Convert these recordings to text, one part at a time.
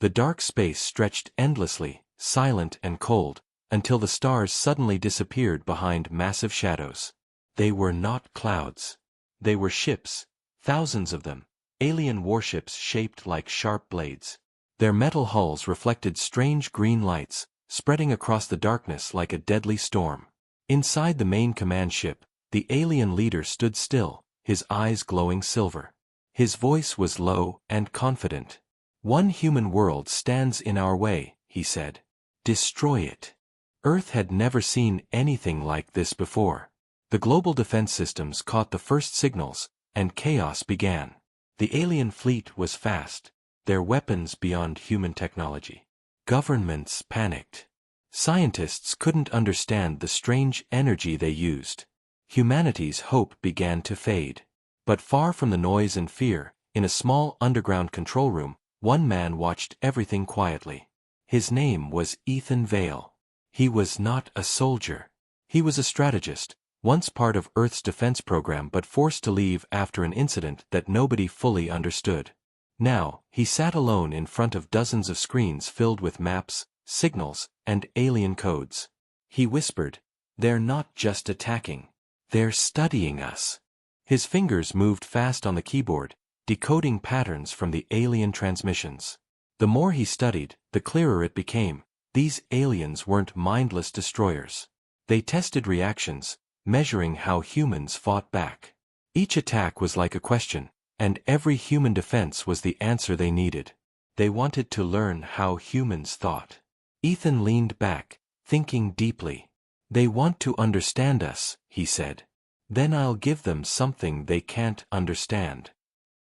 The dark space stretched endlessly, silent and cold, until the stars suddenly disappeared behind massive shadows. They were not clouds. They were ships, thousands of them, alien warships shaped like sharp blades. Their metal hulls reflected strange green lights, spreading across the darkness like a deadly storm. Inside the main command ship, the alien leader stood still, his eyes glowing silver. His voice was low and confident. "One human world stands in our way," he said. "Destroy it." Earth had never seen anything like this before. The global defense systems caught the first signals, and chaos began. The alien fleet was fast, their weapons beyond human technology. Governments panicked. Scientists couldn't understand the strange energy they used. Humanity's hope began to fade. But far from the noise and fear, in a small underground control room, one man watched everything quietly. His name was Ethan Vale. He was not a soldier. He was a strategist, once part of Earth's defense program but forced to leave after an incident that nobody fully understood. Now, he sat alone in front of dozens of screens filled with maps, signals, and alien codes. He whispered, "They're not just attacking. They're studying us." His fingers moved fast on the keyboard, decoding patterns from the alien transmissions. The more he studied, the clearer it became. These aliens weren't mindless destroyers. They tested reactions, measuring how humans fought back. Each attack was like a question, and every human defense was the answer they needed. They wanted to learn how humans thought. Ethan leaned back, thinking deeply. "They want to understand us," he said. "Then I'll give them something they can't understand."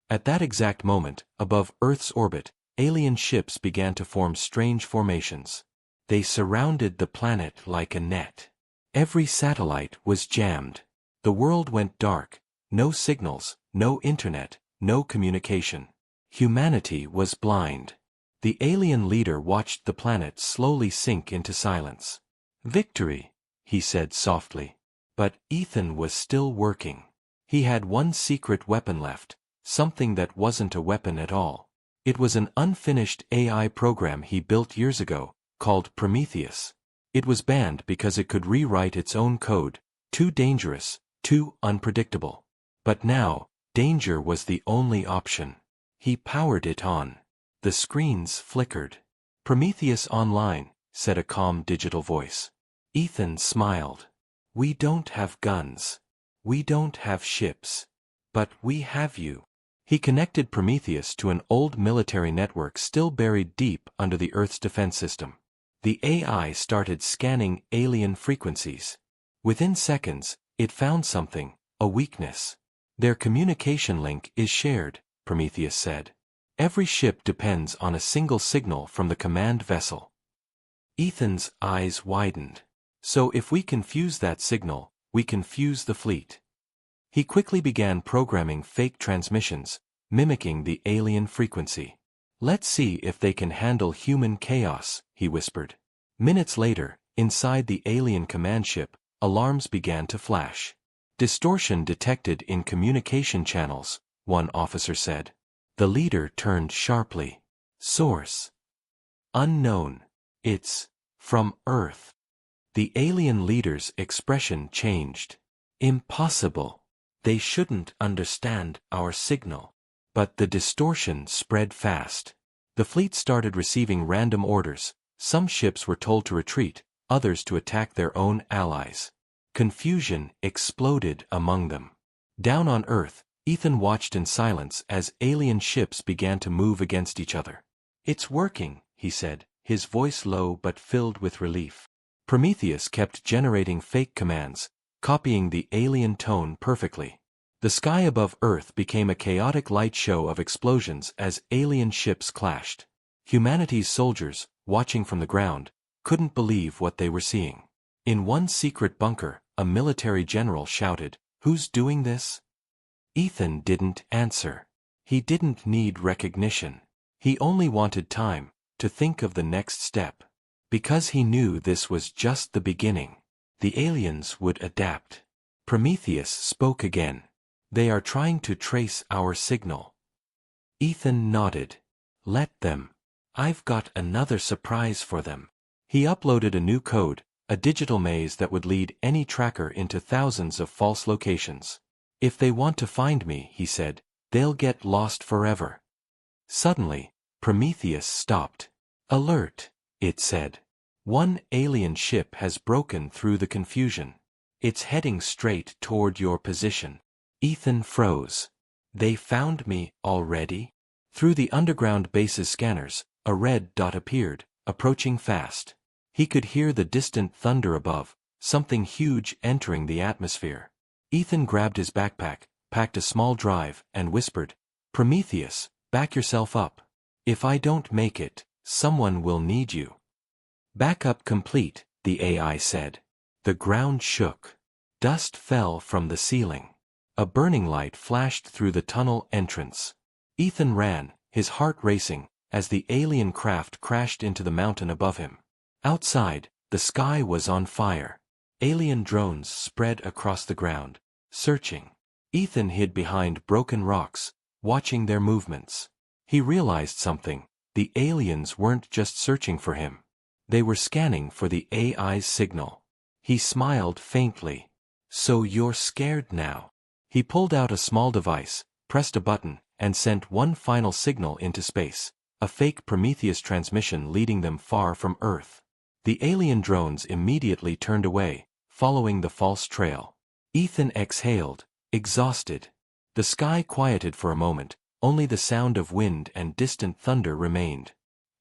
At that exact moment, above Earth's orbit, alien ships began to form strange formations. They surrounded the planet like a net. Every satellite was jammed. The world went dark. No signals, no internet, no communication. Humanity was blind. The alien leader watched the planet slowly sink into silence. "Victory," he said softly. But Ethan was still working. He had one secret weapon left, something that wasn't a weapon at all. It was an unfinished AI program he built years ago, called Prometheus. It was banned because it could rewrite its own code, too dangerous, too unpredictable. But now, danger was the only option. He powered it on. The screens flickered. "Prometheus online," said a calm digital voice. Ethan smiled. "We don't have guns. We don't have ships. But we have you." He connected Prometheus to an old military network still buried deep under the Earth's defense system. The AI started scanning alien frequencies. Within seconds, it found something, a weakness. "Their communication link is shared," Prometheus said. "Every ship depends on a single signal from the command vessel." Ethan's eyes widened. "So if we confuse that signal, we confuse the fleet." He quickly began programming fake transmissions, mimicking the alien frequency. "Let's see if they can handle human chaos," he whispered. Minutes later, inside the alien command ship, alarms began to flash. "Distortion detected in communication channels," one officer said. The leader turned sharply. "Source unknown. It's from Earth." The alien leader's expression changed. "Impossible. They shouldn't understand our signal." But the distortion spread fast. The fleet started receiving random orders. Some ships were told to retreat, others to attack their own allies. Confusion exploded among them. Down on Earth, Ethan watched in silence as alien ships began to move against each other. "It's working," he said, his voice low but filled with relief. Prometheus kept generating fake commands, copying the alien tone perfectly. The sky above Earth became a chaotic light show of explosions as alien ships clashed. Humanity's soldiers, watching from the ground, couldn't believe what they were seeing. In one secret bunker, a military general shouted, "Who's doing this?" Ethan didn't answer. He didn't need recognition. He only wanted time to think of the next step. Because he knew this was just the beginning. The aliens would adapt. Prometheus spoke again. "They are trying to trace our signal." Ethan nodded. "Let them. I've got another surprise for them. He uploaded a new code, a digital maze that would lead any tracker into thousands of false locations. If they want to find me, he said, they'll get lost forever. Suddenly, Prometheus stopped. Alert, it said. One alien ship has broken through the confusion. It's heading straight toward your position. Ethan froze. They found me already? Through the underground base's scanners, a red dot appeared, approaching fast. He could hear the distant thunder above, something huge entering the atmosphere. Ethan grabbed his backpack, packed a small drive, and whispered, Prometheus, back yourself up. If I don't make it, someone will need you. Backup complete, the AI said. The ground shook. Dust fell from the ceiling. A burning light flashed through the tunnel entrance. Ethan ran, his heart racing, as the alien craft crashed into the mountain above him. Outside, the sky was on fire. Alien drones spread across the ground, searching. Ethan hid behind broken rocks, watching their movements. He realized something. The aliens weren't just searching for him. They were scanning for the AI's signal. He smiled faintly. So you're scared now. He pulled out a small device, pressed a button, and sent one final signal into space, a fake Prometheus transmission leading them far from Earth. The alien drones immediately turned away, following the false trail. Ethan exhaled, exhausted. The sky quieted for a moment, only the sound of wind and distant thunder remained.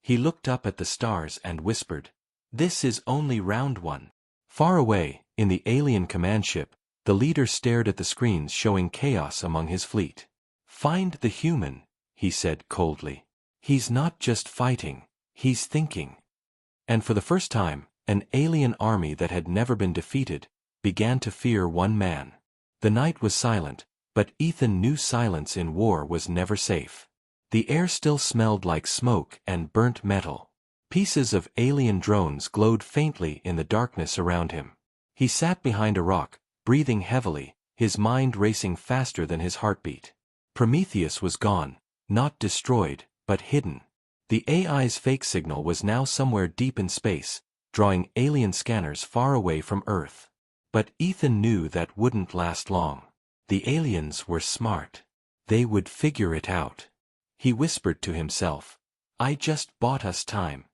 He looked up at the stars and whispered, This is only round one. Far away, in the alien command ship, the leader stared at the screens showing chaos among his fleet. Find the human, he said coldly. He's not just fighting, he's thinking. And for the first time, an alien army that had never been defeated began to fear one man. The night was silent, but Ethan knew silence in war was never safe. The air still smelled like smoke and burnt metal. Pieces of alien drones glowed faintly in the darkness around him. He sat behind a rock, breathing heavily, his mind racing faster than his heartbeat. Prometheus was gone, not destroyed, but hidden. The AI's fake signal was now somewhere deep in space, drawing alien scanners far away from Earth. But Ethan knew that wouldn't last long. The aliens were smart. They would figure it out. He whispered to himself, I just bought us time.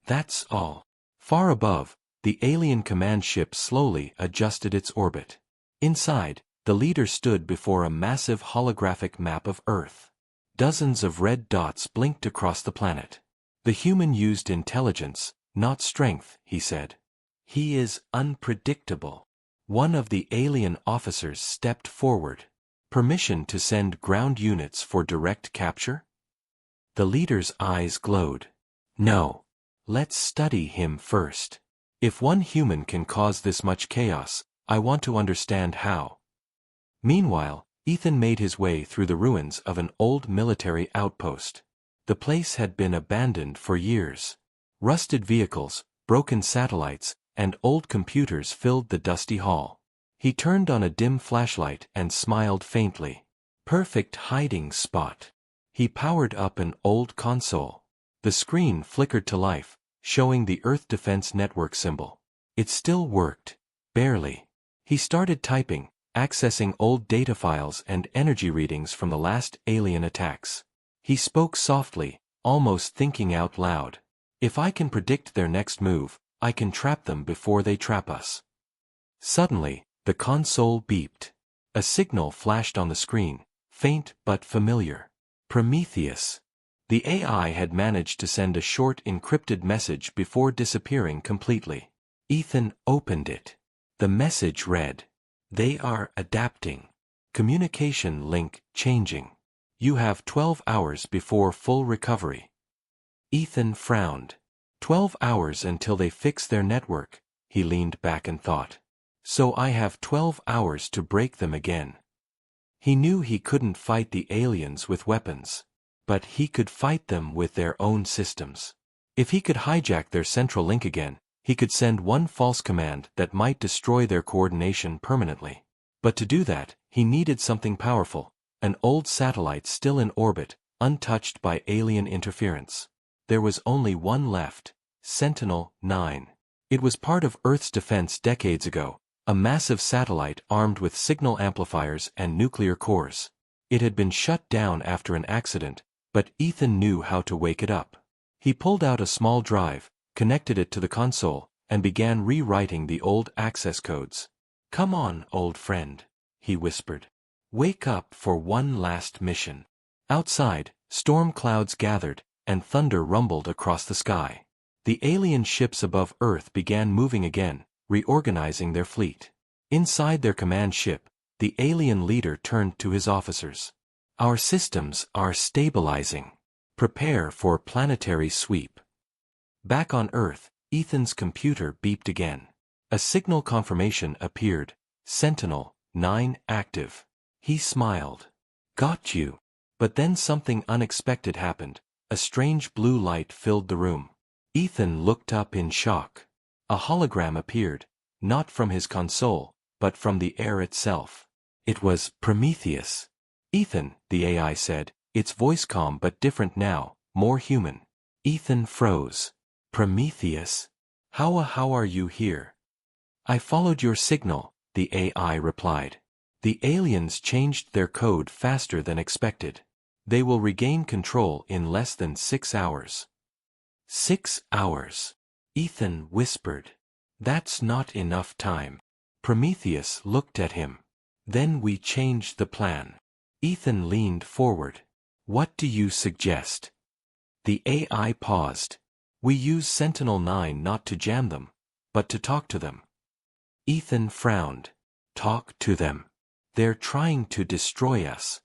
That's all. Far above, the alien command ship slowly adjusted its orbit. Inside, the leader stood before a massive holographic map of Earth. Dozens of red dots blinked across the planet. The human used intelligence, not strength, he said. He is unpredictable. One of the alien officers stepped forward. Permission to send ground units for direct capture? The leader's eyes glowed. No. Let's study him first. If one human can cause this much chaos, I want to understand how. Meanwhile, Ethan made his way through the ruins of an old military outpost. The place had been abandoned for years. Rusted vehicles, broken satellites, and old computers filled the dusty hall. He turned on a dim flashlight and smiled faintly. Perfect hiding spot. He powered up an old console. The screen flickered to life, showing the Earth Defense Network symbol. It still worked. Barely. He started typing, accessing old data files and energy readings from the last alien attacks. He spoke softly, almost thinking out loud. If I can predict their next move, I can trap them before they trap us. Suddenly, the console beeped. A signal flashed on the screen, faint but familiar. Prometheus. The AI had managed to send a short encrypted message before disappearing completely. Ethan opened it. The message read, They are adapting. Communication link changing. You have 12 hours before full recovery. Ethan frowned. 12 hours until they fix their network, he leaned back and thought. So I have 12 hours to break them again. He knew he couldn't fight the aliens with weapons. But he could fight them with their own systems. If he could hijack their central link again, he could send one false command that might destroy their coordination permanently. But to do that, he needed something powerful, an old satellite still in orbit, untouched by alien interference. There was only one left, Sentinel-9. It was part of Earth's defense decades ago, a massive satellite armed with signal amplifiers and nuclear cores. It had been shut down after an accident, but Ethan knew how to wake it up. He pulled out a small drive, connected it to the console, and began rewriting the old access codes. "Come on, old friend," he whispered. "Wake up for one last mission." Outside, storm clouds gathered, and thunder rumbled across the sky. The alien ships above Earth began moving again, reorganizing their fleet. Inside their command ship, the alien leader turned to his officers. "Our systems are stabilizing. Prepare for planetary sweep." Back on Earth, Ethan's computer beeped again. A signal confirmation appeared, Sentinel-9 active. He smiled. "Got you." But then something unexpected happened. A strange blue light filled the room. Ethan looked up in shock. A hologram appeared, not from his console, but from the air itself. It was Prometheus. "Ethan," the AI said, its voice calm but different now, more human. Ethan froze. "Prometheus? How are you here?" "I followed your signal," the AI replied. "The aliens changed their code faster than expected. They will regain control in less than 6 hours." 6 hours? Ethan whispered. "That's not enough time." Prometheus looked at him. "Then we changed the plan." Ethan leaned forward. "What do you suggest?" The AI paused. "We use Sentinel-9 not to jam them, but to talk to them." Ethan frowned. "Talk to them? They're trying to destroy us."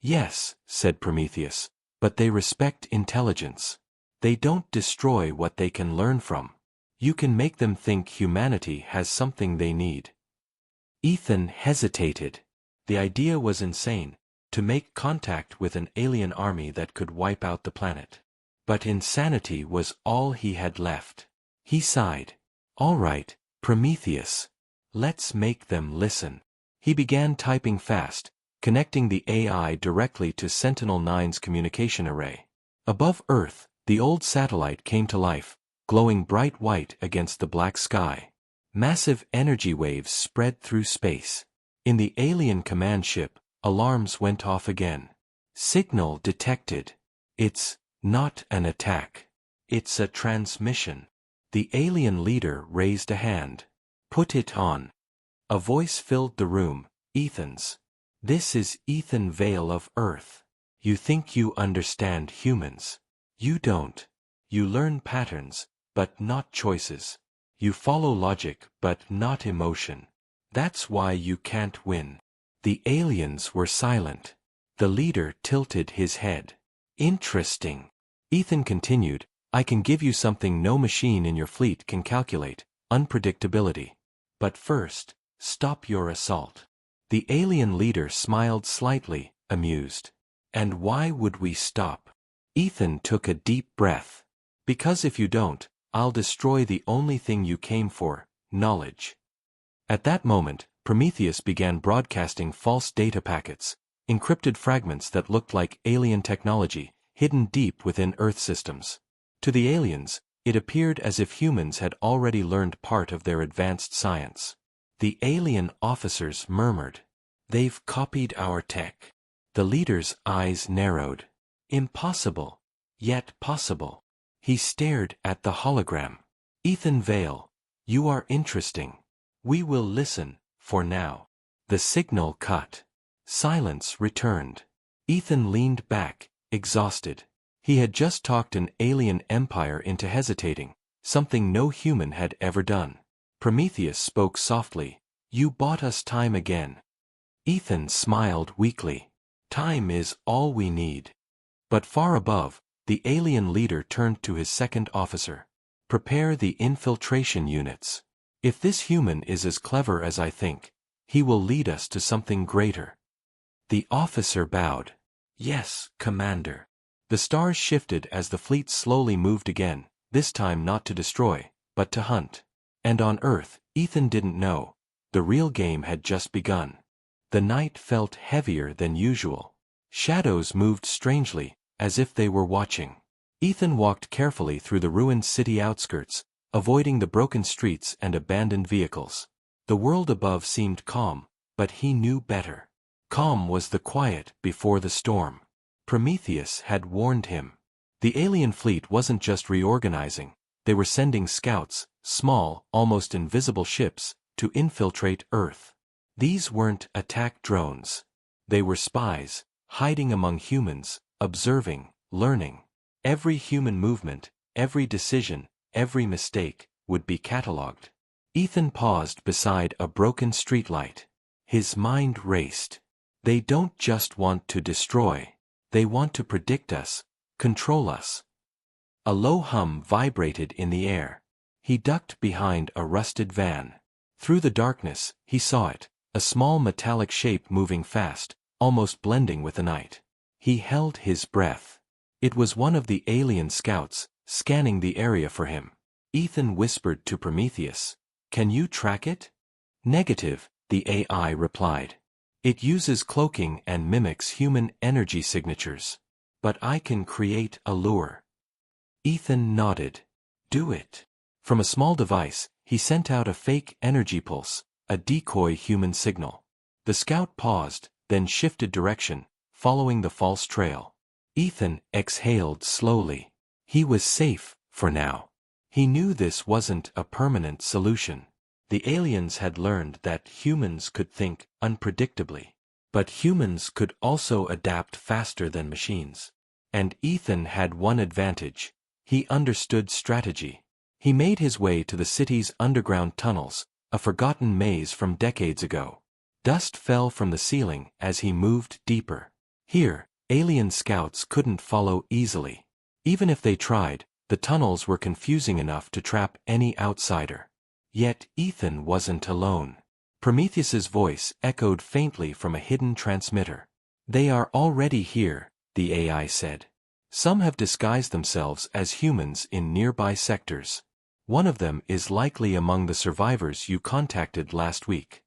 "Yes," said Prometheus, "but they respect intelligence. They don't destroy what they can learn from. You can make them think humanity has something they need." Ethan hesitated. The idea was insane, to make contact with an alien army that could wipe out the planet. But insanity was all he had left. He sighed. "All right, Prometheus. Let's make them listen." He began typing fast, connecting the AI directly to Sentinel-9's communication array. Above Earth, the old satellite came to life, glowing bright white against the black sky. Massive energy waves spread through space. In the alien command ship, alarms went off again. "Signal detected. It's not an attack. It's a transmission." The alien leader raised a hand. "Put it on." A voice filled the room, Ethan's. "This is Ethan Vale of Earth. You think you understand humans. You don't. You learn patterns, but not choices. You follow logic, but not emotion. That's why you can't win." The aliens were silent. The leader tilted his head. "Interesting." Ethan continued, "I can give you something no machine in your fleet can calculate, unpredictability. But first, stop your assault." The alien leader smiled slightly, amused. "And why would we stop?" Ethan took a deep breath. "Because if you don't, I'll destroy the only thing you came for, knowledge." At that moment, Prometheus began broadcasting false data packets, encrypted fragments that looked like alien technology, hidden deep within Earth systems. To the aliens, it appeared as if humans had already learned part of their advanced science. The alien officers murmured. "They've copied our tech." The leader's eyes narrowed. "Impossible. Yet possible." He stared at the hologram. "Ethan Vale, you are interesting. We will listen, for now." The signal cut. Silence returned. Ethan leaned back, exhausted. He had just talked an alien empire into hesitating, something no human had ever done. Prometheus spoke softly. "You bought us time again." Ethan smiled weakly. "Time is all we need." But far above, the alien leader turned to his second officer. "Prepare the infiltration units. If this human is as clever as I think, he will lead us to something greater." The officer bowed. "Yes, Commander." The stars shifted as the fleet slowly moved again, this time not to destroy, but to hunt. And on Earth, Ethan didn't know. The real game had just begun. The night felt heavier than usual. Shadows moved strangely, as if they were watching. Ethan walked carefully through the ruined city outskirts, avoiding the broken streets and abandoned vehicles. The world above seemed calm, but he knew better. Calm was the quiet before the storm. Prometheus had warned him. The alien fleet wasn't just reorganizing, they were sending scouts, small, almost invisible ships, to infiltrate Earth. These weren't attack drones. They were spies, hiding among humans, observing, learning. Every human movement, every decision, every mistake, would be catalogued. Ethan paused beside a broken streetlight. His mind raced. They don't just want to destroy. They want to predict us, control us. A low hum vibrated in the air. He ducked behind a rusted van. Through the darkness, he saw it, a small metallic shape moving fast, almost blending with the night. He held his breath. It was one of the alien scouts, scanning the area for him. Ethan whispered to Prometheus, "Can you track it?" "Negative," the AI replied. "It uses cloaking and mimics human energy signatures. But I can create a lure." Ethan nodded. "Do it." From a small device, he sent out a fake energy pulse, a decoy human signal. The scout paused, then shifted direction, following the false trail. Ethan exhaled slowly. He was safe, for now. He knew this wasn't a permanent solution. The aliens had learned that humans could think unpredictably. But humans could also adapt faster than machines. And Ethan had one advantage. He understood strategy. He made his way to the city's underground tunnels, a forgotten maze from decades ago. Dust fell from the ceiling as he moved deeper. Here, alien scouts couldn't follow easily. Even if they tried, the tunnels were confusing enough to trap any outsider. Yet Ethan wasn't alone. Prometheus's voice echoed faintly from a hidden transmitter. "They are already here," the AI said. "Some have disguised themselves as humans in nearby sectors. One of them is likely among the survivors you contacted last week."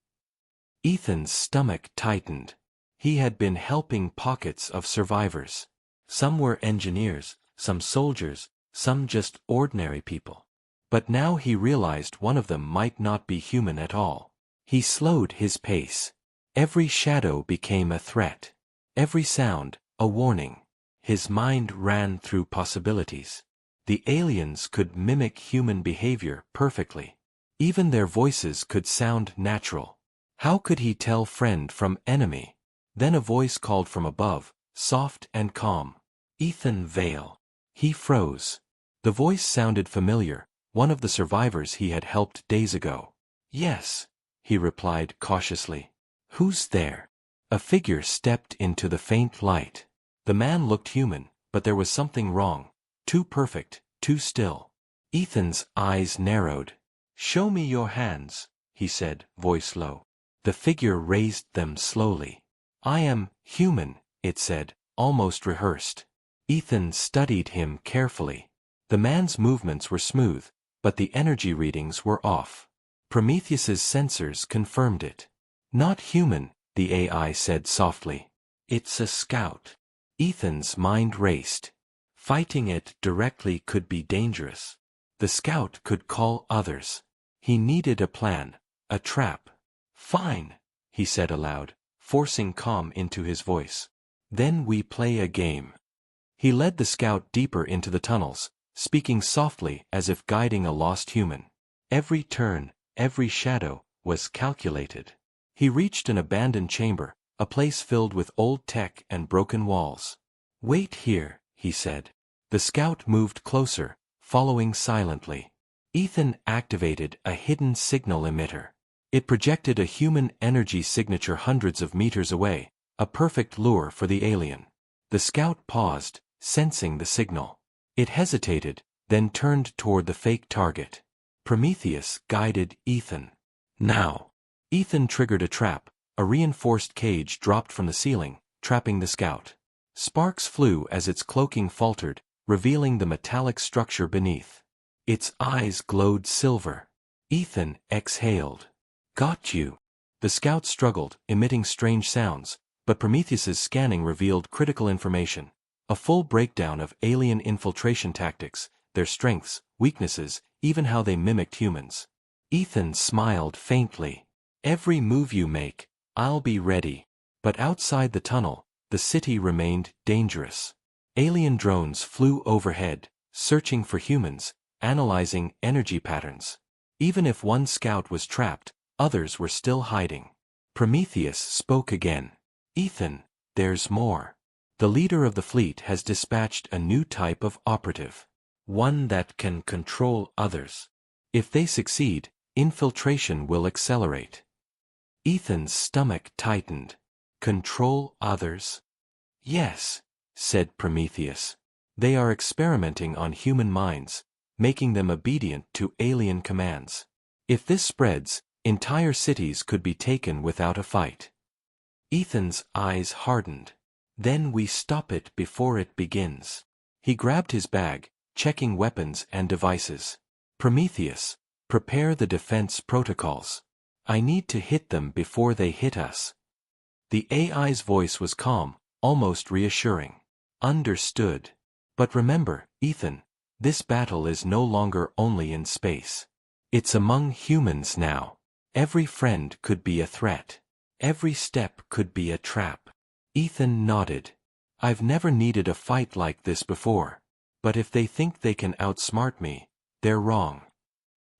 Ethan's stomach tightened. He had been helping pockets of survivors. Some were engineers, some soldiers, some just ordinary people. But now he realized one of them might not be human at all. He slowed his pace. Every shadow became a threat. Every sound, a warning. His mind ran through possibilities. The aliens could mimic human behavior perfectly. Even their voices could sound natural. How could he tell friend from enemy? Then a voice called from above, soft and calm. "Ethan Vale." He froze. The voice sounded familiar, one of the survivors he had helped days ago. "Yes," he replied cautiously. "Who's there?" A figure stepped into the faint light. The man looked human, but there was something wrong. Too perfect, too still. Ethan's eyes narrowed. "Show me your hands," he said, voice low. The figure raised them slowly. "I am human," it said, almost rehearsed. Ethan studied him carefully. The man's movements were smooth, but the energy readings were off. Prometheus's sensors confirmed it. "Not human," the AI said softly. "It's a scout." Ethan's mind raced. Fighting it directly could be dangerous. The scout could call others. He needed a plan, a trap. "Fine," he said aloud, forcing calm into his voice. "Then we play a game." He led the scout deeper into the tunnels, speaking softly as if guiding a lost human. Every turn, every shadow, was calculated. He reached an abandoned chamber, a place filled with old tech and broken walls. "Wait here," he said. The scout moved closer, following silently. Ethan activated a hidden signal emitter. It projected a human energy signature hundreds of meters away, a perfect lure for the alien. The scout paused, sensing the signal. It hesitated, then turned toward the fake target. Prometheus guided Ethan. "Now." Ethan triggered a trap. A reinforced cage dropped from the ceiling, trapping the scout. Sparks flew as its cloaking faltered, revealing the metallic structure beneath. Its eyes glowed silver. Ethan exhaled. "Got you." The scout struggled, emitting strange sounds, but Prometheus's scanning revealed critical information. A full breakdown of alien infiltration tactics, their strengths, weaknesses, even how they mimicked humans. Ethan smiled faintly. Every move you make, I'll be ready. But outside the tunnel, the city remained dangerous. Alien drones flew overhead, searching for humans, analyzing energy patterns. Even if one scout was trapped, others were still hiding. Prometheus spoke again. Ethan, there's more. The leader of the fleet has dispatched a new type of operative. One that can control others. If they succeed, infiltration will accelerate. Ethan's stomach tightened. Control others? Yes, said Prometheus. They are experimenting on human minds, making them obedient to alien commands. If this spreads, entire cities could be taken without a fight. Ethan's eyes hardened. Then we stop it before it begins. He grabbed his bag, checking weapons and devices. Prometheus, prepare the defense protocols. I need to hit them before they hit us. The AI's voice was calm, almost reassuring. Understood. But remember, Ethan, this battle is no longer only in space. It's among humans now. Every friend could be a threat. Every step could be a trap. Ethan nodded. I've never needed a fight like this before. But if they think they can outsmart me, they're wrong.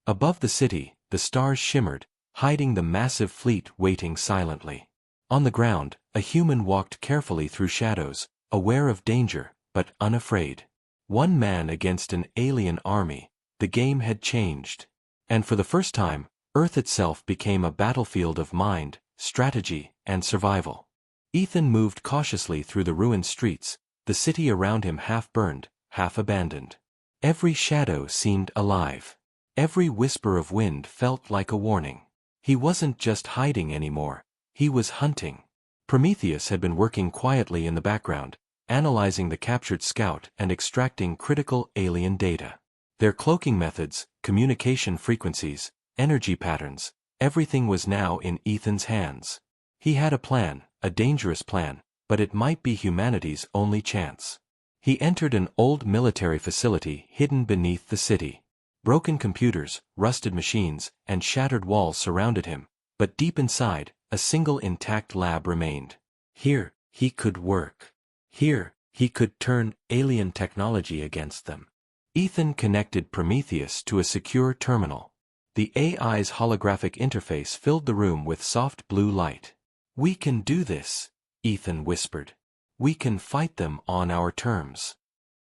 Above the city, the stars shimmered, hiding the massive fleet waiting silently. On the ground, a human walked carefully through shadows, aware of danger, but unafraid. One man against an alien army, the game had changed. And for the first time, Earth itself became a battlefield of mind, strategy, and survival. Ethan moved cautiously through the ruined streets, the city around him half burned, half abandoned. Every shadow seemed alive. Every whisper of wind felt like a warning. He wasn't just hiding anymore, he was hunting. Prometheus had been working quietly in the background, analyzing the captured scout and extracting critical alien data. Their cloaking methods, communication frequencies, energy patterns, everything was now in Ethan's hands. He had a plan, a dangerous plan, but it might be humanity's only chance. He entered an old military facility hidden beneath the city. Broken computers, rusted machines, and shattered walls surrounded him, but deep inside, a single intact lab remained. Here, he could work. Here, he could turn alien technology against them. Ethan connected Prometheus to a secure terminal. The AI's holographic interface filled the room with soft blue light. We can do this, Ethan whispered. We can fight them on our terms.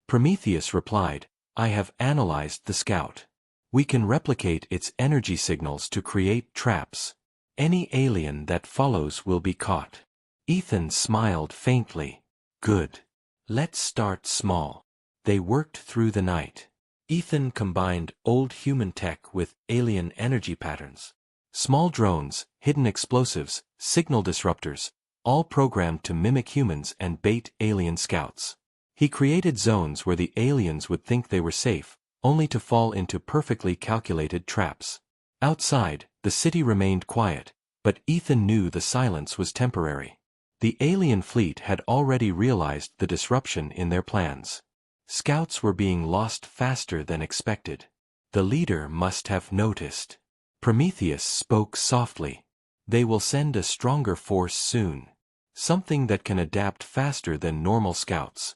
Prometheus replied, I have analyzed the scout. We can replicate its energy signals to create traps. Any alien that follows will be caught. Ethan smiled faintly. Good. Let's start small. They worked through the night. Ethan combined old human tech with alien energy patterns. Small drones, hidden explosives, signal disruptors, all programmed to mimic humans and bait alien scouts. He created zones where the aliens would think they were safe, only to fall into perfectly calculated traps. Outside, the city remained quiet, but Ethan knew the silence was temporary. The alien fleet had already realized the disruption in their plans. Scouts were being lost faster than expected. The leader must have noticed. Prometheus spoke softly. They will send a stronger force soon. Something that can adapt faster than normal scouts.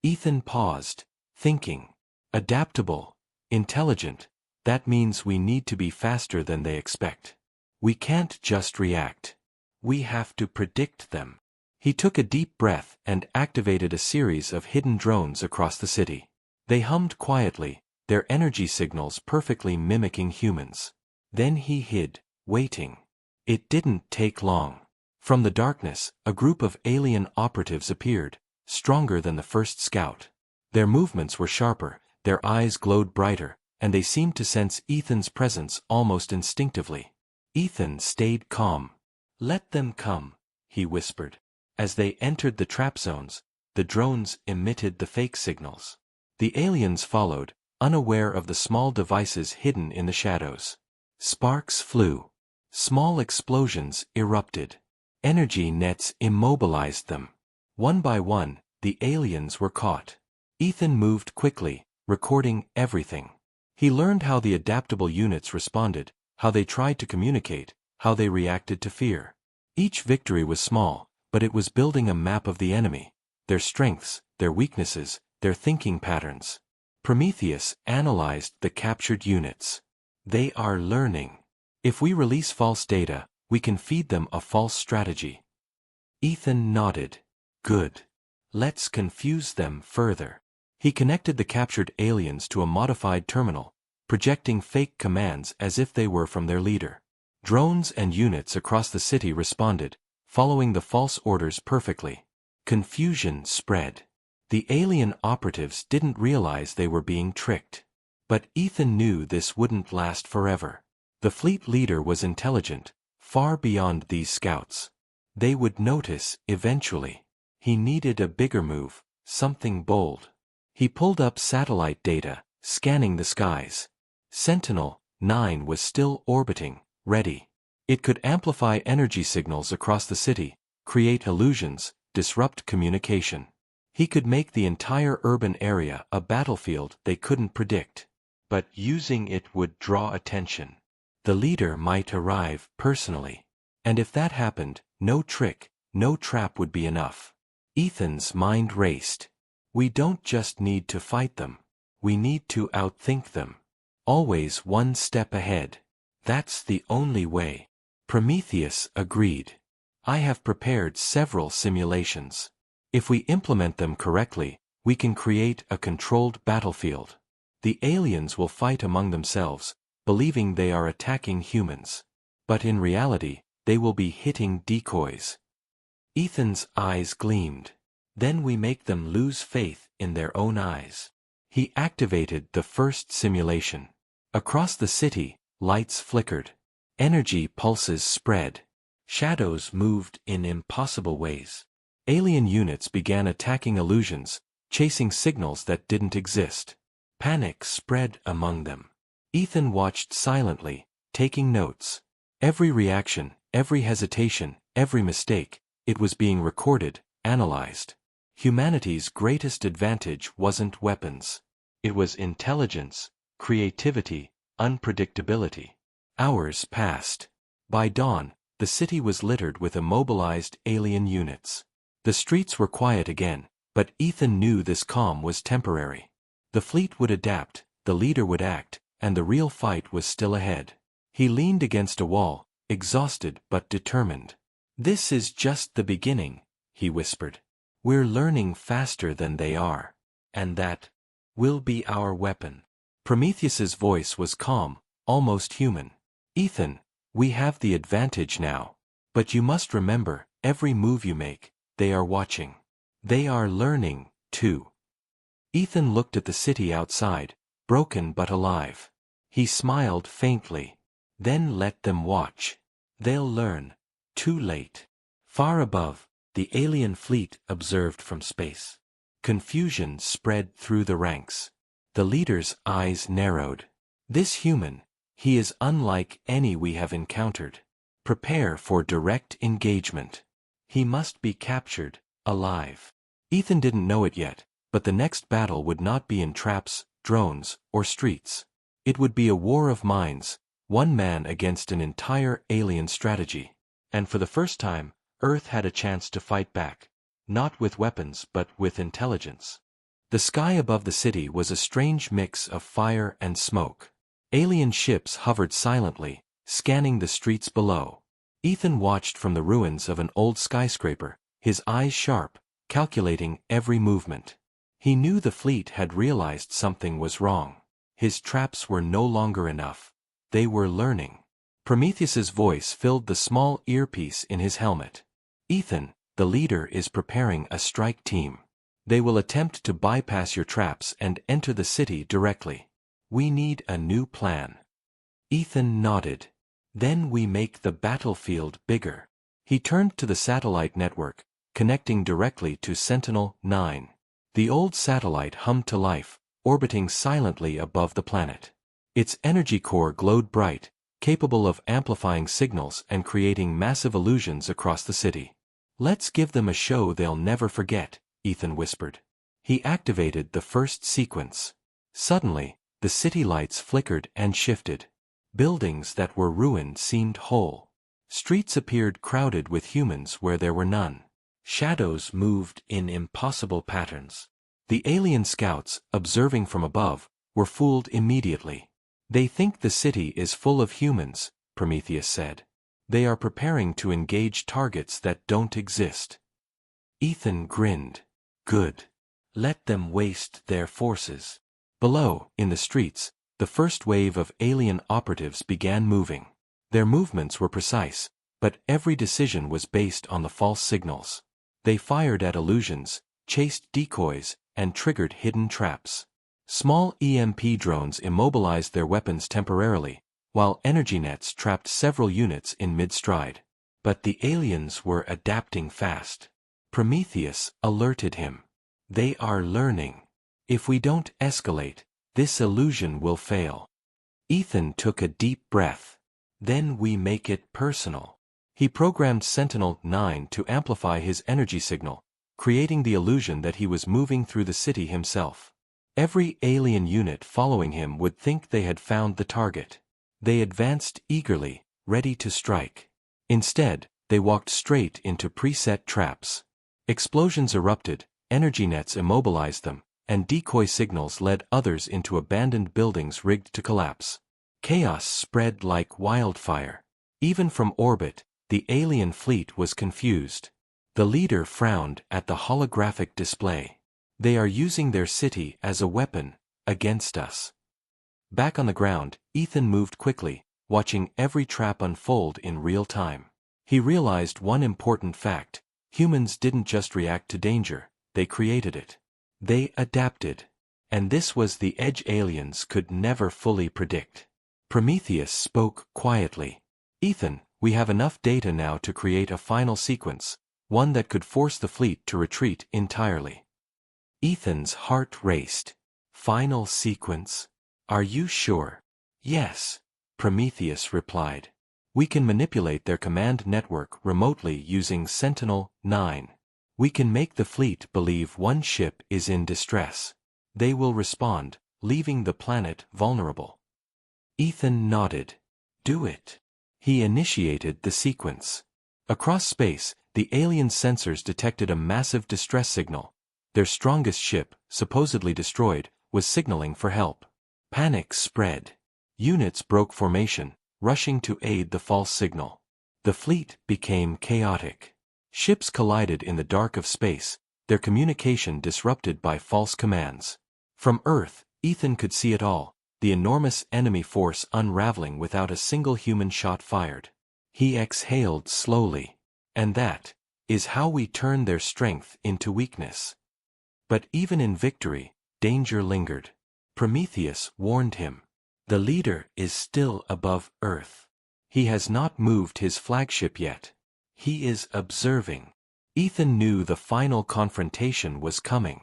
Ethan paused, thinking. Adaptable, intelligent, that means we need to be faster than they expect. We can't just react. We have to predict them. He took a deep breath and activated a series of hidden drones across the city. They hummed quietly, their energy signals perfectly mimicking humans. Then he hid, waiting. It didn't take long. From the darkness, a group of alien operatives appeared, stronger than the first scout. Their movements were sharper, their eyes glowed brighter, and they seemed to sense Ethan's presence almost instinctively. Ethan stayed calm. Let them come, he whispered. As they entered the trap zones, the drones emitted the fake signals. The aliens followed, unaware of the small devices hidden in the shadows. Sparks flew. Small explosions erupted. Energy nets immobilized them. One by one, the aliens were caught. Ethan moved quickly, recording everything. He learned how the adaptable units responded, how they tried to communicate, how they reacted to fear. Each victory was small, but it was building a map of the enemy, their strengths, their weaknesses, their thinking patterns. Prometheus analyzed the captured units. They are learning. If we release false data, we can feed them a false strategy. Ethan nodded. Good. Let's confuse them further. He connected the captured aliens to a modified terminal, projecting fake commands as if they were from their leader. Drones and units across the city responded, following the false orders perfectly. Confusion spread. The alien operatives didn't realize they were being tricked. But Ethan knew this wouldn't last forever. The fleet leader was intelligent, far beyond these scouts. They would notice, eventually. He needed a bigger move, something bold. He pulled up satellite data, scanning the skies. Sentinel-9 was still orbiting, ready. It could amplify energy signals across the city, create illusions, disrupt communication. He could make the entire urban area a battlefield they couldn't predict. But using it would draw attention. The leader might arrive personally. And if that happened, no trick, no trap would be enough. Ethan's mind raced. We don't just need to fight them. We need to outthink them. Always one step ahead. That's the only way. Prometheus agreed. I have prepared several simulations. If we implement them correctly, we can create a controlled battlefield. The aliens will fight among themselves, believing they are attacking humans. But in reality, they will be hitting decoys. Ethan's eyes gleamed. Then we make them lose faith in their own eyes. He activated the first simulation. Across the city, lights flickered. Energy pulses spread. Shadows moved in impossible ways. Alien units began attacking illusions, chasing signals that didn't exist. Panic spread among them. Ethan watched silently, taking notes. Every reaction, every hesitation, every mistake, it was being recorded, analyzed. Humanity's greatest advantage wasn't weapons. It was intelligence, creativity, unpredictability. Hours passed. By dawn, the city was littered with immobilized alien units. The streets were quiet again, but Ethan knew this calm was temporary. The fleet would adapt, the leader would act, and the real fight was still ahead. He leaned against a wall, exhausted but determined. This is just the beginning, he whispered. We're learning faster than they are. And that will be our weapon. Prometheus's voice was calm, almost human. Ethan, we have the advantage now. But you must remember, every move you make, they are watching. They are learning, too. Ethan looked at the city outside, broken but alive. He smiled faintly. Then let them watch. They'll learn. Too late. Far above, the alien fleet observed from space. Confusion spread through the ranks. The leader's eyes narrowed. This human, he is unlike any we have encountered. Prepare for direct engagement. He must be captured, alive. Ethan didn't know it yet, but the next battle would not be in traps, drones, or streets. It would be a war of minds, one man against an entire alien strategy. And for the first time, Earth had a chance to fight back. Not with weapons but with intelligence. The sky above the city was a strange mix of fire and smoke. Alien ships hovered silently, scanning the streets below. Ethan watched from the ruins of an old skyscraper, his eyes sharp, calculating every movement. He knew the fleet had realized something was wrong. His traps were no longer enough. They were learning. Prometheus's voice filled the small earpiece in his helmet. Ethan, the leader is preparing a strike team. They will attempt to bypass your traps and enter the city directly. We need a new plan. Ethan nodded. Then we make the battlefield bigger. He turned to the satellite network, connecting directly to Sentinel-9. The old satellite hummed to life, orbiting silently above the planet. Its energy core glowed bright, capable of amplifying signals and creating massive illusions across the city. Let's give them a show they'll never forget, Ethan whispered. He activated the first sequence. Suddenly, the city lights flickered and shifted. Buildings that were ruined seemed whole. Streets appeared crowded with humans where there were none. Shadows moved in impossible patterns. The alien scouts, observing from above, were fooled immediately. They think the city is full of humans, Prometheus said. They are preparing to engage targets that don't exist. Ethan grinned. Good. Let them waste their forces. Below, in the streets, the first wave of alien operatives began moving. Their movements were precise, but every decision was based on the false signals. They fired at illusions, chased decoys, and triggered hidden traps. Small EMP drones immobilized their weapons temporarily, while energy nets trapped several units in mid-stride. But the aliens were adapting fast. Prometheus alerted him. They are learning. If we don't escalate, this illusion will fail. Ethan took a deep breath. Then we make it personal. He programmed Sentinel-9 to amplify his energy signal, creating the illusion that he was moving through the city himself. Every alien unit following him would think they had found the target. They advanced eagerly, ready to strike. Instead, they walked straight into preset traps. Explosions erupted, energy nets immobilized them, and decoy signals led others into abandoned buildings rigged to collapse. Chaos spread like wildfire. Even from orbit, the alien fleet was confused. The leader frowned at the holographic display. They are using their city as a weapon, against us. Back on the ground, Ethan moved quickly, watching every trap unfold in real time. He realized one important fact: humans didn't just react to danger, they created it. They adapted. And this was the edge aliens could never fully predict. Prometheus spoke quietly. Ethan, we have enough data now to create a final sequence, one that could force the fleet to retreat entirely. Ethan's heart raced. Final sequence? Are you sure? Yes, Prometheus replied. We can manipulate their command network remotely using Sentinel-9. We can make the fleet believe one ship is in distress. They will respond, leaving the planet vulnerable. Ethan nodded. Do it. He initiated the sequence. Across space, the alien sensors detected a massive distress signal. Their strongest ship, supposedly destroyed, was signaling for help. Panic spread. Units broke formation, rushing to aid the false signal. The fleet became chaotic. Ships collided in the dark of space, their communication disrupted by false commands. From Earth, Ethan could see it all, the enormous enemy force unraveling without a single human shot fired. He exhaled slowly. And that is how we turn their strength into weakness. But even in victory, danger lingered. Prometheus warned him. The leader is still above Earth. He has not moved his flagship yet. He is observing. Ethan knew the final confrontation was coming.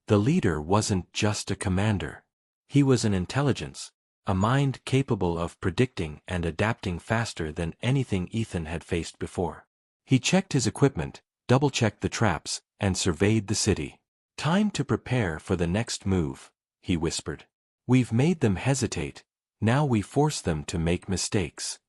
The leader wasn't just a commander. He was an intelligence, a mind capable of predicting and adapting faster than anything Ethan had faced before. He checked his equipment, double-checked the traps, and surveyed the city. Time to prepare for the next move, he whispered. We've made them hesitate, now we force them to make mistakes.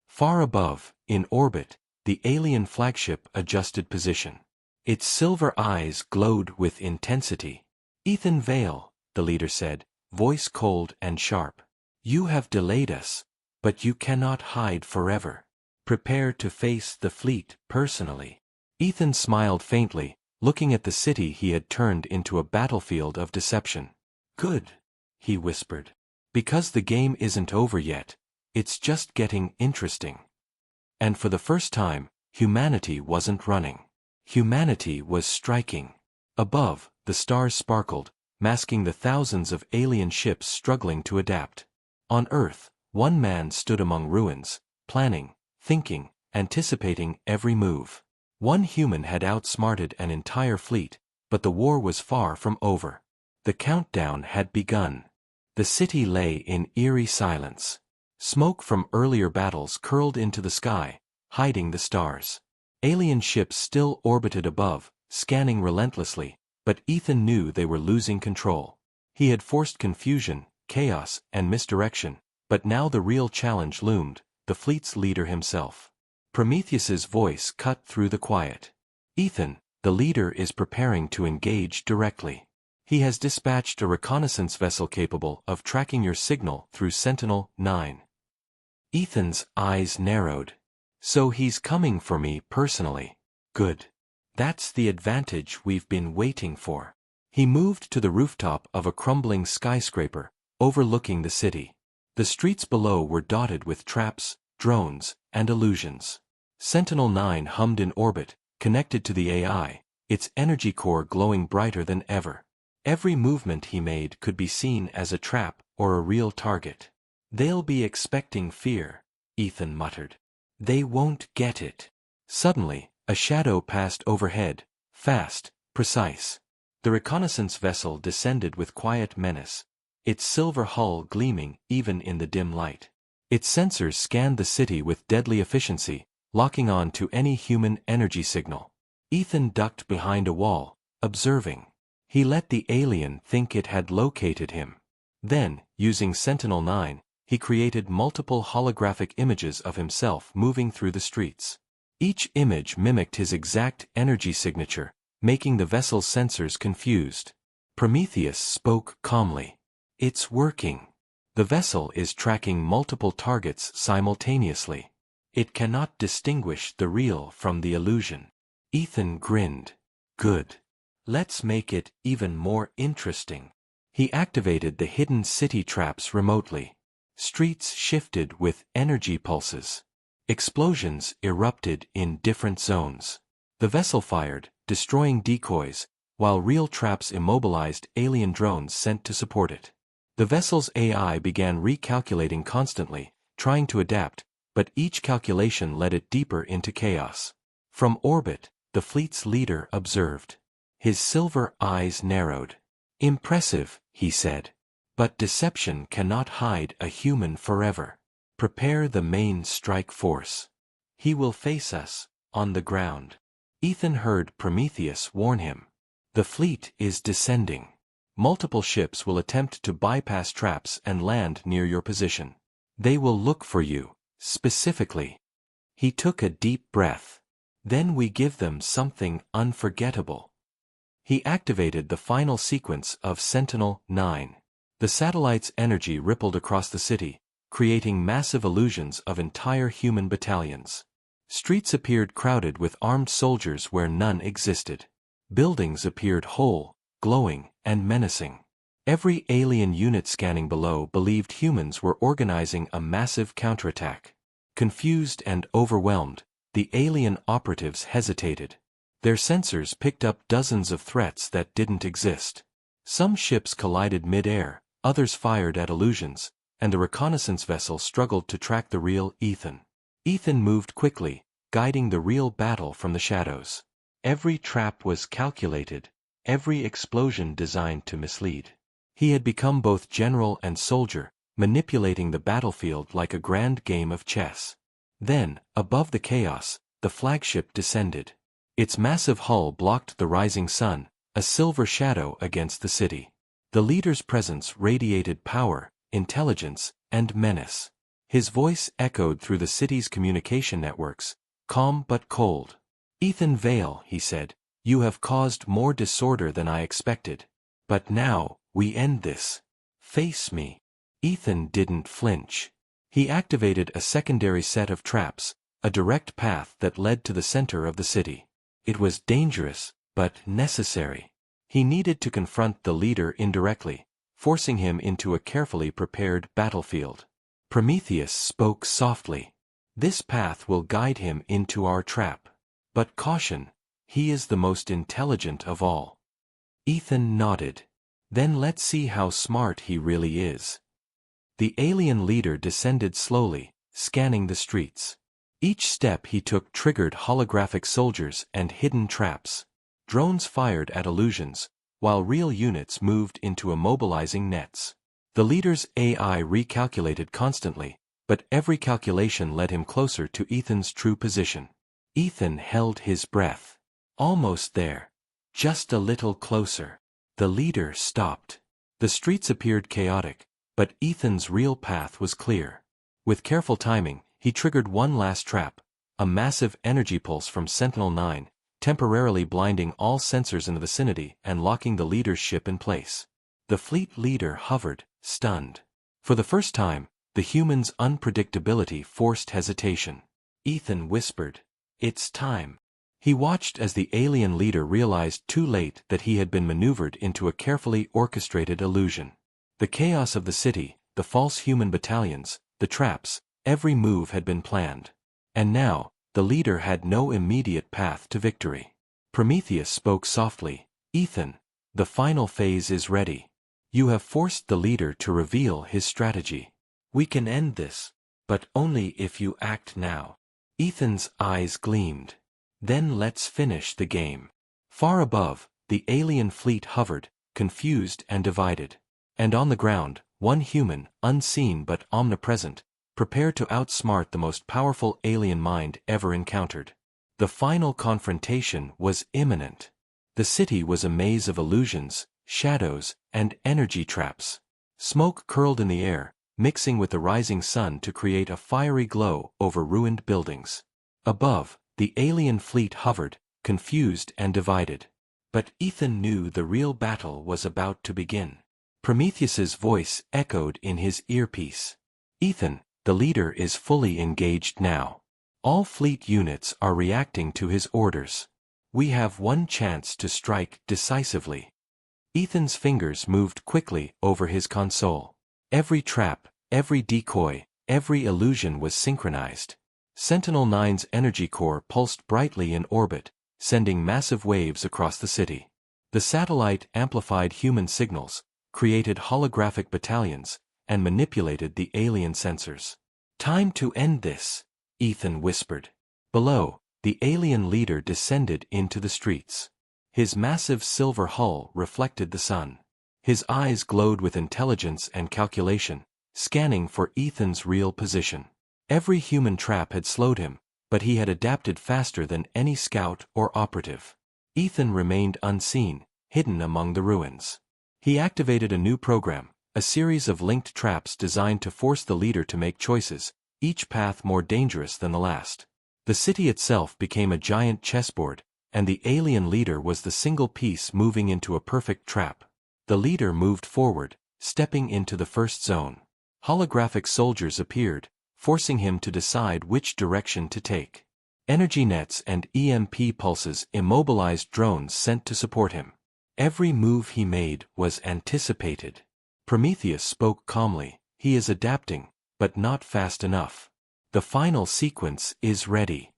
Far above, in orbit, the alien flagship adjusted position. Its silver eyes glowed with intensity. Ethan Vale, the leader said, voice cold and sharp. You have delayed us, but you cannot hide forever. Prepare to face the fleet personally. Ethan smiled faintly, looking at the city he had turned into a battlefield of deception. Good, he whispered. Because the game isn't over yet, it's just getting interesting. And for the first time, humanity wasn't running. Humanity was striking. Above, the stars sparkled, masking the thousands of alien ships struggling to adapt. On Earth, one man stood among ruins, planning, thinking, anticipating every move. One human had outsmarted an entire fleet, but the war was far from over. The countdown had begun. The city lay in eerie silence. Smoke from earlier battles curled into the sky, hiding the stars. Alien ships still orbited above, scanning relentlessly, but Ethan knew they were losing control. He had forced confusion, chaos, and misdirection, but now the real challenge loomed, the fleet's leader himself. Prometheus's voice cut through the quiet. Ethan, the leader is preparing to engage directly. He has dispatched a reconnaissance vessel capable of tracking your signal through Sentinel-9. Ethan's eyes narrowed. So he's coming for me personally. Good. That's the advantage we've been waiting for. He moved to the rooftop of a crumbling skyscraper, overlooking the city. The streets below were dotted with traps, drones, and illusions. Sentinel-9 hummed in orbit, connected to the AI, its energy core glowing brighter than ever. Every movement he made could be seen as a trap or a real target. They'll be expecting fear, Ethan muttered. They won't get it. Suddenly, a shadow passed overhead, fast, precise. The reconnaissance vessel descended with quiet menace, its silver hull gleaming even in the dim light. Its sensors scanned the city with deadly efficiency, locking on to any human energy signal. Ethan ducked behind a wall, observing. He let the alien think it had located him. Then, using Sentinel-9, he created multiple holographic images of himself moving through the streets. Each image mimicked his exact energy signature, making the vessel's sensors confused. Prometheus spoke calmly. It's working. The vessel is tracking multiple targets simultaneously. It cannot distinguish the real from the illusion. Ethan grinned. Good. Let's make it even more interesting. He activated the hidden city traps remotely. Streets shifted with energy pulses. Explosions erupted in different zones. The vessel fired, destroying decoys, while real traps immobilized alien drones sent to support it. The vessel's AI began recalculating constantly, trying to adapt, but each calculation led it deeper into chaos. From orbit, the fleet's leader observed. His silver eyes narrowed. Impressive, he said. But deception cannot hide a human forever. Prepare the main strike force. He will face us, on the ground. Ethan heard Prometheus warn him. The fleet is descending. Multiple ships will attempt to bypass traps and land near your position. They will look for you, specifically. He took a deep breath. Then we give them something unforgettable. He activated the final sequence of Sentinel-9. The satellite's energy rippled across the city, creating massive illusions of entire human battalions. Streets appeared crowded with armed soldiers where none existed. Buildings appeared whole, glowing, and menacing. Every alien unit scanning below believed humans were organizing a massive counterattack. Confused and overwhelmed, the alien operatives hesitated. Their sensors picked up dozens of threats that didn't exist. Some ships collided mid-air, others fired at illusions, and the reconnaissance vessel struggled to track the real Ethan. Ethan moved quickly, guiding the real battle from the shadows. Every trap was calculated, every explosion designed to mislead. He had become both general and soldier, manipulating the battlefield like a grand game of chess. Then, above the chaos, the flagship descended. Its massive hull blocked the rising sun, a silver shadow against the city. The leader's presence radiated power, intelligence, and menace. His voice echoed through the city's communication networks, calm but cold. Ethan Vale, he said, you have caused more disorder than I expected. But now, we end this. Face me. Ethan didn't flinch. He activated a secondary set of traps, a direct path that led to the center of the city. It was dangerous, but necessary. He needed to confront the leader indirectly, forcing him into a carefully prepared battlefield. Prometheus spoke softly. This path will guide him into our trap. But caution, he is the most intelligent of all. Ethan nodded. Then let's see how smart he really is. The alien leader descended slowly, scanning the streets. Each step he took triggered holographic soldiers and hidden traps. Drones fired at illusions, while real units moved into immobilizing nets. The leader's AI recalculated constantly, but every calculation led him closer to Ethan's true position. Ethan held his breath. Almost there. Just a little closer. The leader stopped. The streets appeared chaotic, but Ethan's real path was clear. With careful timing, he triggered one last trap, a massive energy pulse from Sentinel-9, temporarily blinding all sensors in the vicinity and locking the leader's ship in place. The fleet leader hovered, stunned. For the first time, the human's unpredictability forced hesitation. Ethan whispered, "It's time." He watched as the alien leader realized too late that he had been maneuvered into a carefully orchestrated illusion. The chaos of the city, the false human battalions, the traps, every move had been planned. And now, the leader had no immediate path to victory. Prometheus spoke softly, "Ethan, the final phase is ready. You have forced the leader to reveal his strategy. We can end this, but only if you act now." Ethan's eyes gleamed. "Then let's finish the game." Far above, the alien fleet hovered, confused and divided. And on the ground, one human, unseen but omnipresent, prepared to outsmart the most powerful alien mind ever encountered. The final confrontation was imminent. The city was a maze of illusions, shadows, and energy traps. Smoke curled in the air, mixing with the rising sun to create a fiery glow over ruined buildings. Above, the alien fleet hovered, confused and divided. But Ethan knew the real battle was about to begin. Prometheus's voice echoed in his earpiece. "Ethan, the leader is fully engaged now. All fleet units are reacting to his orders. We have one chance to strike decisively." Ethan's fingers moved quickly over his console. Every trap, every decoy, every illusion was synchronized. Sentinel-9's energy core pulsed brightly in orbit, sending massive waves across the city. The satellite amplified human signals, created holographic battalions, and manipulated the alien sensors. "Time to end this," Ethan whispered. Below, the alien leader descended into the streets. His massive silver hull reflected the sun. His eyes glowed with intelligence and calculation, scanning for Ethan's real position. Every human trap had slowed him, but he had adapted faster than any scout or operative. Ethan remained unseen, hidden among the ruins. He activated a new program, a series of linked traps designed to force the leader to make choices, each path more dangerous than the last. The city itself became a giant chessboard, and the alien leader was the single piece moving into a perfect trap. The leader moved forward, stepping into the first zone. Holographic soldiers appeared, forcing him to decide which direction to take. Energy nets and EMP pulses immobilized drones sent to support him. Every move he made was anticipated. Prometheus spoke calmly, "He is adapting, but not fast enough. The final sequence is ready."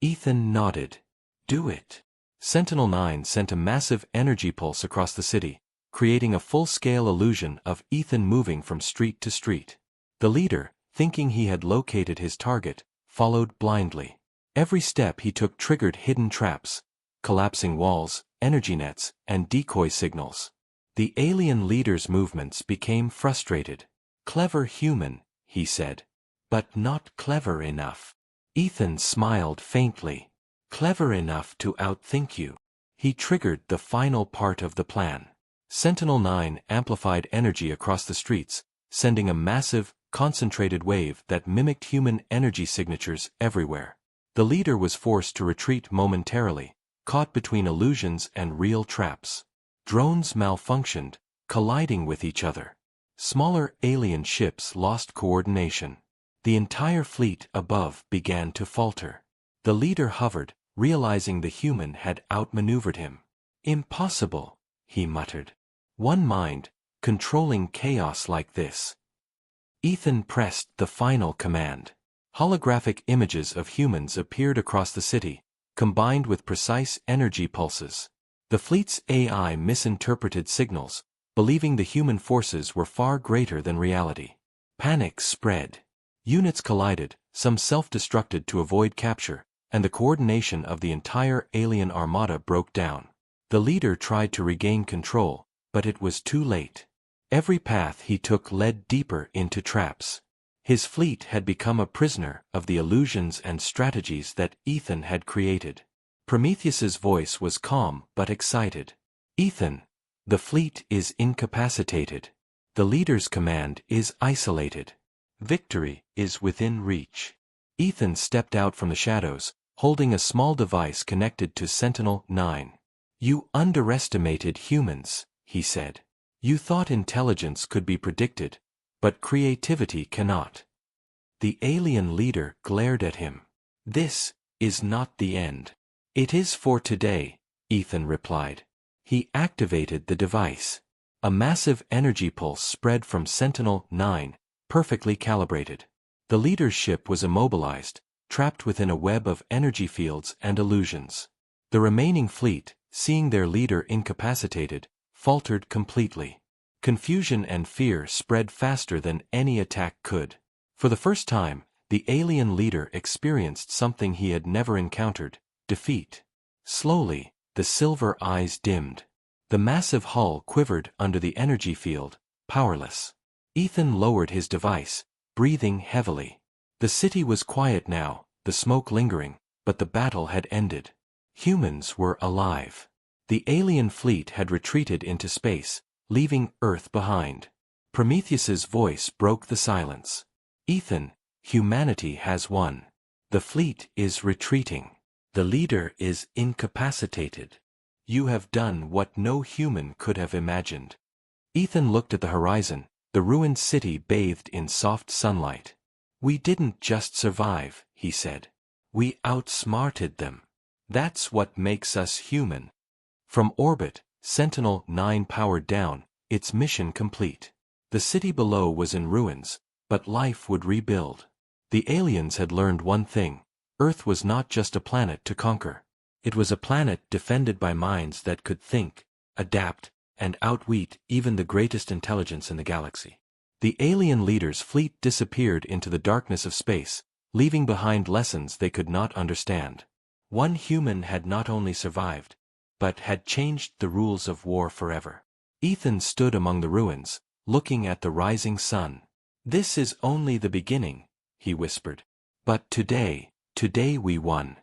Ethan nodded. "Do it." Sentinel-9 sent a massive energy pulse across the city, creating a full-scale illusion of Ethan moving from street to street. The leader, thinking he had located his target, followed blindly. Every step he took triggered hidden traps, collapsing walls, energy nets, and decoy signals. The alien leader's movements became frustrated. "Clever human," he said. "But not clever enough." Ethan smiled faintly. "Clever enough to outthink you." He triggered the final part of the plan. Sentinel-9 amplified energy across the streets, sending a massive, concentrated wave that mimicked human energy signatures everywhere. The leader was forced to retreat momentarily, caught between illusions and real traps. Drones malfunctioned, colliding with each other. Smaller alien ships lost coordination. The entire fleet above began to falter. The leader hovered, realizing the human had outmaneuvered him. "Impossible," he muttered. "One mind, controlling chaos like this." Ethan pressed the final command. Holographic images of humans appeared across the city, combined with precise energy pulses. The fleet's AI misinterpreted signals, believing the human forces were far greater than reality. Panic spread. Units collided, some self-destructed to avoid capture, and the coordination of the entire alien armada broke down. The leader tried to regain control, but it was too late. Every path he took led deeper into traps. His fleet had become a prisoner of the illusions and strategies that Ethan had created. Prometheus's voice was calm but excited. Ethan, the fleet is incapacitated. The leader's command is isolated. Victory is within reach. Ethan stepped out from the shadows, holding a small device connected to Sentinel-9. You underestimated humans, he said. You thought intelligence could be predicted, but creativity cannot. The alien leader glared at him. This is not the end. It is for today, Ethan replied. He activated the device. A massive energy pulse spread from Sentinel-9, perfectly calibrated. The leader's ship was immobilized, trapped within a web of energy fields and illusions. The remaining fleet, seeing their leader incapacitated, faltered completely. Confusion and fear spread faster than any attack could. For the first time, the alien leader experienced something he had never encountered: defeat. Slowly, the silver eyes dimmed. The massive hull quivered under the energy field, powerless. Ethan lowered his device, breathing heavily. The city was quiet now, the smoke lingering, but the battle had ended. Humans were alive. The alien fleet had retreated into space, leaving Earth behind. Prometheus's voice broke the silence. Ethan, humanity has won. The fleet is retreating. The leader is incapacitated. You have done what no human could have imagined. Ethan looked at the horizon, the ruined city bathed in soft sunlight. We didn't just survive, he said. We outsmarted them. That's what makes us human. From orbit, Sentinel-9 powered down, its mission complete. The city below was in ruins, but life would rebuild. The aliens had learned one thing: Earth was not just a planet to conquer. It was a planet defended by minds that could think, adapt, and outwit even the greatest intelligence in the galaxy. The alien leader's fleet disappeared into the darkness of space, leaving behind lessons they could not understand. One human had not only survived, but had changed the rules of war forever. Ethan stood among the ruins, looking at the rising sun. This is only the beginning, he whispered. But today we won.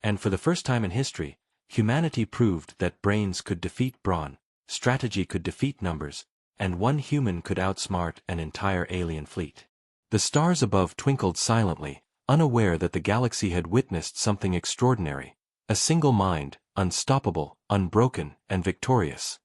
And for the first time in history, humanity proved that brains could defeat brawn, strategy could defeat numbers, and one human could outsmart an entire alien fleet. The stars above twinkled silently, unaware that the galaxy had witnessed something extraordinary. A single mind, unstoppable, unbroken, and victorious.